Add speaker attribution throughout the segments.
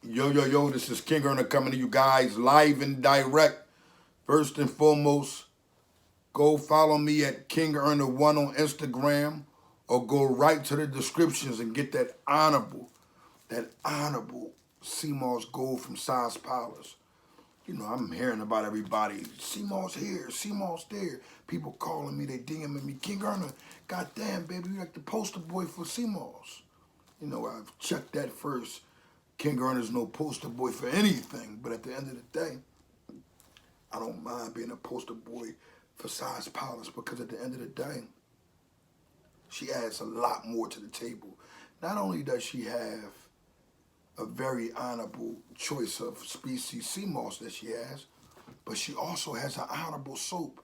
Speaker 1: Yo, this is King Earner coming to you guys live and direct. First and foremost, go follow me at King Earner1 on Instagram or go right to the descriptions and get that honorable CMOS gold from Size Powers. You know, I'm hearing about everybody. CMOS here, CMOS there. People calling me, they DMing me. King Earner, goddamn, baby, you like the poster boy for CMOS. You know, I've checked that first. King Earner's no poster boy for anything, but at the end of the day, I don't mind being a poster boy for Size Powers because at the end of the day, she adds a lot more to the table. Not only does she have a very honorable choice of species sea moss that she has, but she also has an honorable soap.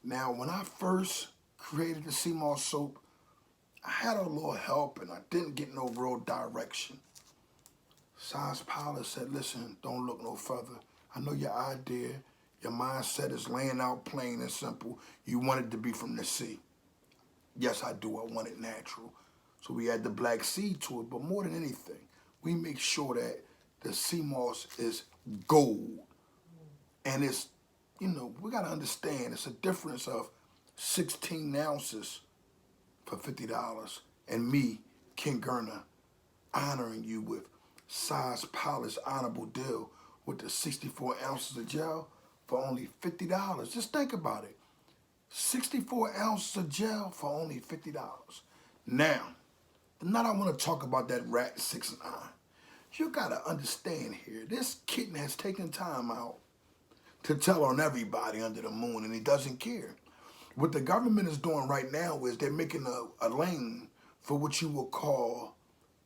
Speaker 1: Now, when I first created the sea moss soap, I had a little help and I didn't get no real direction. Size Powers said, listen, don't look no further. I know your idea, your mindset is laying out plain and simple. You want it to be from the sea. Yes, I do. I want it natural. So we add the black seed to it, but more than anything, we make sure that the sea moss is gold. And it's, you know, we got to understand it's a difference of 16 ounces for $50 and me, King Earner, honoring you with Size Powers honorable deal with the 64 ounces of gel for only $50. Just think about it. 64 ounces of gel for only $50. Now I want to talk about that rat 6ix9ine. You got to understand here, this kitten has taken time out to tell on everybody under the moon, and he doesn't care. What the government is doing right now is they're making a lane for what you will call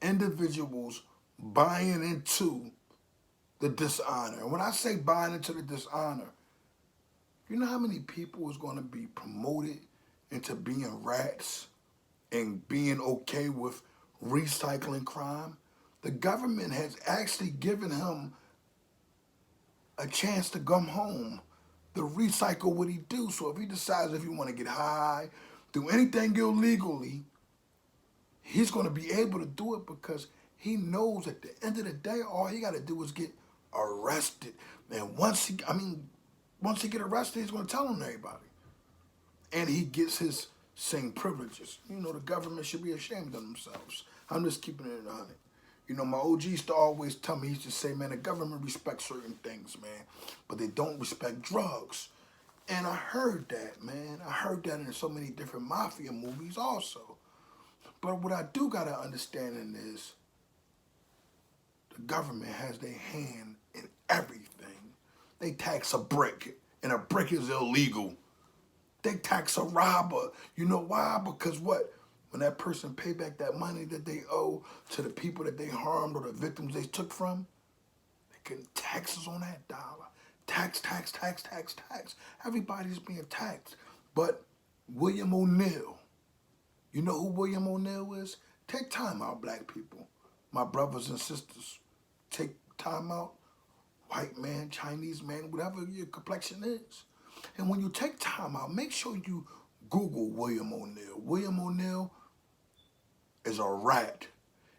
Speaker 1: individuals buying into the dishonor. And when I say buying into the dishonor, you know how many people is going to be promoted into being rats and being okay with recycling crime? The government has actually given him a chance to come home to recycle what he do. So if he decides if he want to get high, do anything illegally, he's going to be able to do it because he knows at the end of the day, all he got to do is get arrested. And once he get arrested, he's going to tell on everybody. And he gets his same privileges. You know, the government should be ashamed of themselves. I'm just keeping it 100. You know, my OG used to always tell me, he used to say, man, the government respects certain things, man, but they don't respect drugs. And I heard that, man. I heard that in so many different mafia movies also. But what I do got to understand is the government has their hand in everything. They tax a brick, and a brick is illegal. They tax a robber. You know why? Because what? When that person pay back that money that they owe to the people that they harmed or the victims they took from, they get taxes on that dollar. Tax. Everybody's being taxed. But William O'Neill, you know who William O'Neill is? Take time out, black people. My brothers and sisters, take time out. White man, Chinese man, whatever your complexion is. And when you take time out, make sure you Google William O'Neill. William O'Neill is a rat.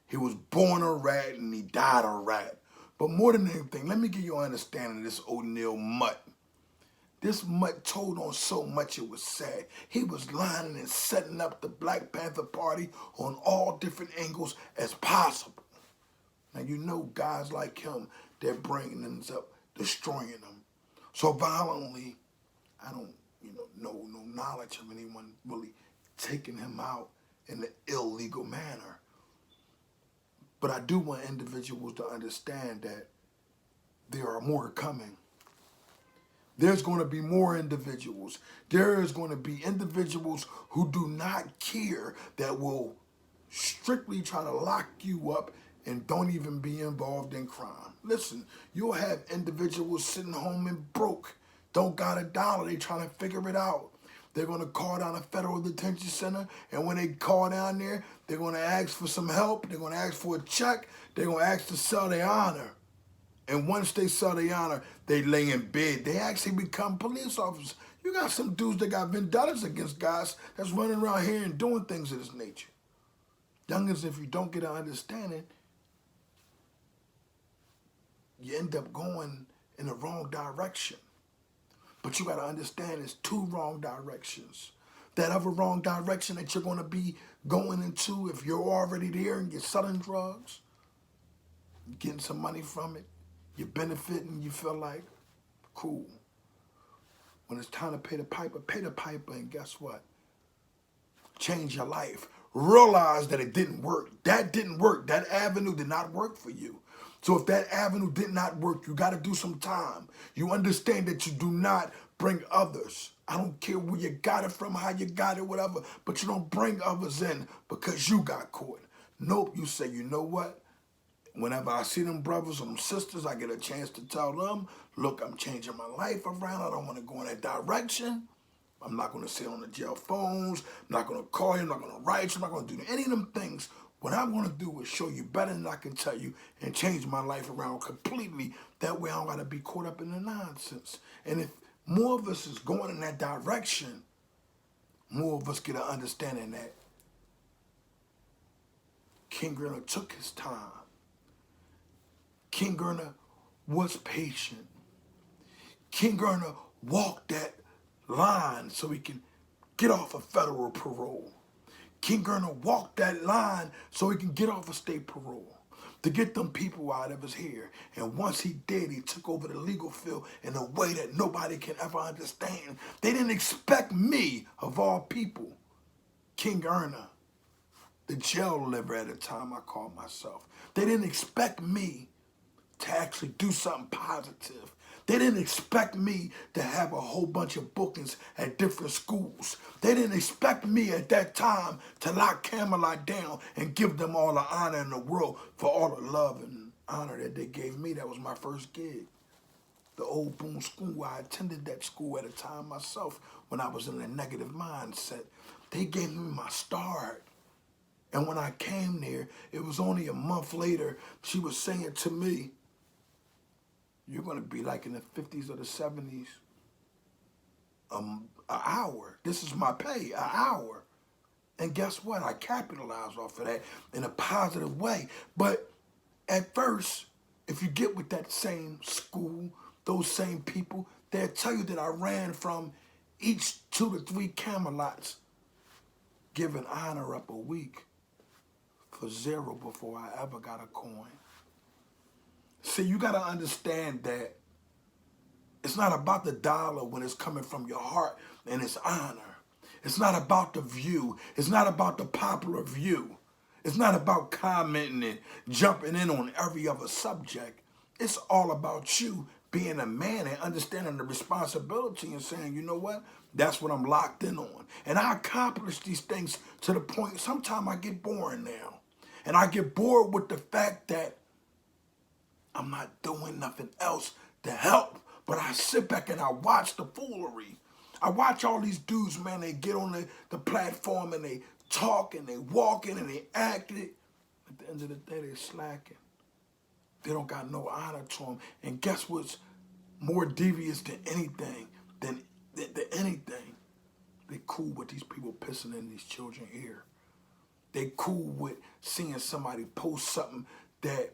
Speaker 1: He was born a rat and he died a rat. But more than anything, let me give you an understanding of this O'Neill mutt. This mutt told on so much it was sad. He was lining and setting up the Black Panther Party on all different angles as possible. Now you know guys like him, their brain ends up destroying them. So violently, I don't, no knowledge of anyone really taking him out in an illegal manner. But I do want individuals to understand that there are more coming. There's going to be more individuals. There is going to be individuals who do not care that will strictly try to lock you up and don't even be involved in crime. Listen, you'll have individuals sitting home and broke, don't got a dollar, they trying to figure it out. They're going to call down a federal detention center, and when they call down there, they're going to ask for some help, they're going to ask for a check, they're going to ask to sell their honor. And once they sell their honor, they lay in bed. They actually become police officers. You got some dudes that got vendettas against guys that's running around here and doing things of this nature. Youngins, if you don't get an understanding, you end up going in the wrong direction. But you got to understand it's two wrong directions. That other wrong direction that you're going to be going into, if you're already there and you're selling drugs, you're getting some money from it, you're benefiting, you feel like, cool. When it's time to pay the piper, and guess what? Change your life. Realize that it didn't work. That didn't work. That avenue did not work for you. So if that avenue did not work, you got to do some time. You understand that you do not bring others. I don't care where you got it from, how you got it, whatever, but you don't bring others in because you got caught. Nope, you say, you know what? Whenever I see them brothers or them sisters, I get a chance to tell them, look, I'm changing my life around. I don't want to go in that direction. I'm not going to sit on the jail phones. I'm not going to call you. I'm not going to write you. I'm not going to do any of them things. What I'm going to do is show you better than I can tell you and change my life around completely. That way I don't got to be caught up in the nonsense. And if more of us is going in that direction, more of us get an understanding that King Gurner took his time. King Gurner was patient. King Gurner walked that line so he can get off of federal parole. King Gurner walked that line so he can get off of state parole to get them people out of his hair. And once he did, he took over the legal field in a way that nobody can ever understand. They didn't expect me, of all people, King Gurner, the jail liver at the time I called myself. They didn't expect me to actually do something positive. They didn't expect me to have a whole bunch of bookings at different schools. They didn't expect me at that time to lock Camelot down and give them all the honor in the world for all the love and honor that they gave me. That was my first gig. The Old Boone School. I attended that school at a time myself when I was in a negative mindset. They gave me my start. And when I came there, it was only a month later, she was saying to me, you're going to be like in the 50s or the 70s an hour. This is my pay, an hour. And guess what? I capitalized off of that in a positive way. But at first, if you get with that same school, those same people, they'll tell you that I ran from each 2 to 3 Camelots, giving honor up a week for 0 before I ever got a coin. See, you got to understand that it's not about the dollar when it's coming from your heart and it's honor. It's not about the view. It's not about the popular view. It's not about commenting and jumping in on every other subject. It's all about you being a man and understanding the responsibility and saying, you know what? That's what I'm locked in on. And I accomplish these things to the point, sometimes I get boring now. And I get bored with the fact that I'm not doing nothing else to help, but I sit back and I watch the foolery. I watch all these dudes, man, they get on the platform and they talk and they walking and they acting. At the end of the day, they're slacking. They don't got no honor to them. And guess what's more devious than anything, than anything? They cool with these people pissing in these children's ear. They cool with seeing somebody post something that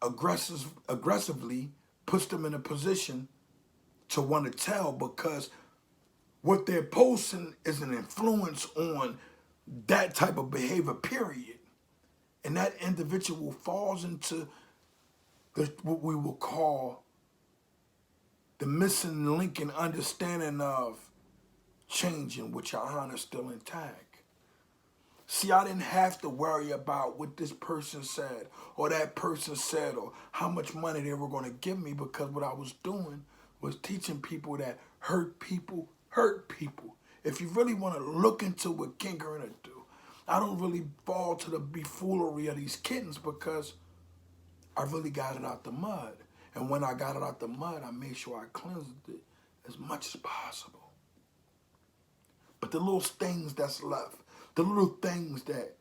Speaker 1: aggressively puts them in a position to want to tell, because what they're posting is an influence on that type of behavior, period. And that individual falls into what we will call the missing link in understanding of changing with your honor still intact. See, I didn't have to worry about what this person said or that person said or how much money they were going to give me, because what I was doing was teaching people that hurt people hurt people. If you really want to look into what King Gurner do, I don't really fall to the buffoonery of these kittens, because I really got it out the mud. And when I got it out the mud, I made sure I cleansed it as much as possible. But the little things that's left, the little things that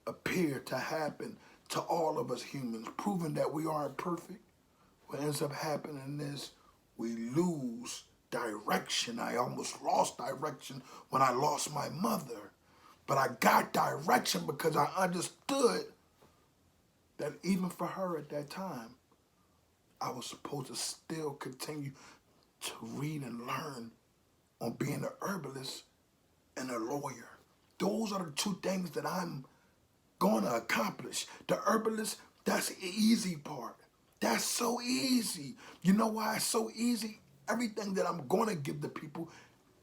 Speaker 1: appear to happen to all of us humans, proving that we aren't perfect, what ends up happening is we lose direction. I almost lost direction when I lost my mother. But I got direction because I understood that even for her at that time, I was supposed to still continue to read and learn on being a herbalist and a lawyer. Those are the two things that I'm going to accomplish. The herbalist, that's the easy part. That's so easy. You know why it's so easy? Everything that I'm going to give the people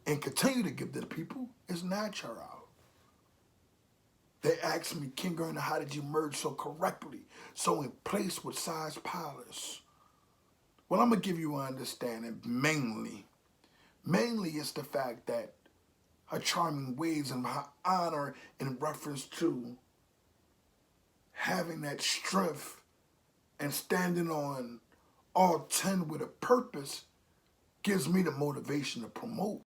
Speaker 1: and continue to give to the people is natural. They asked me, King Erna, how did you merge so correctly, so in place with size powers? Well, I'm going to give you an understanding mainly. Mainly it's the fact that her charming ways and her honor in reference to having that strength and standing on all 10 with a purpose gives me the motivation to promote.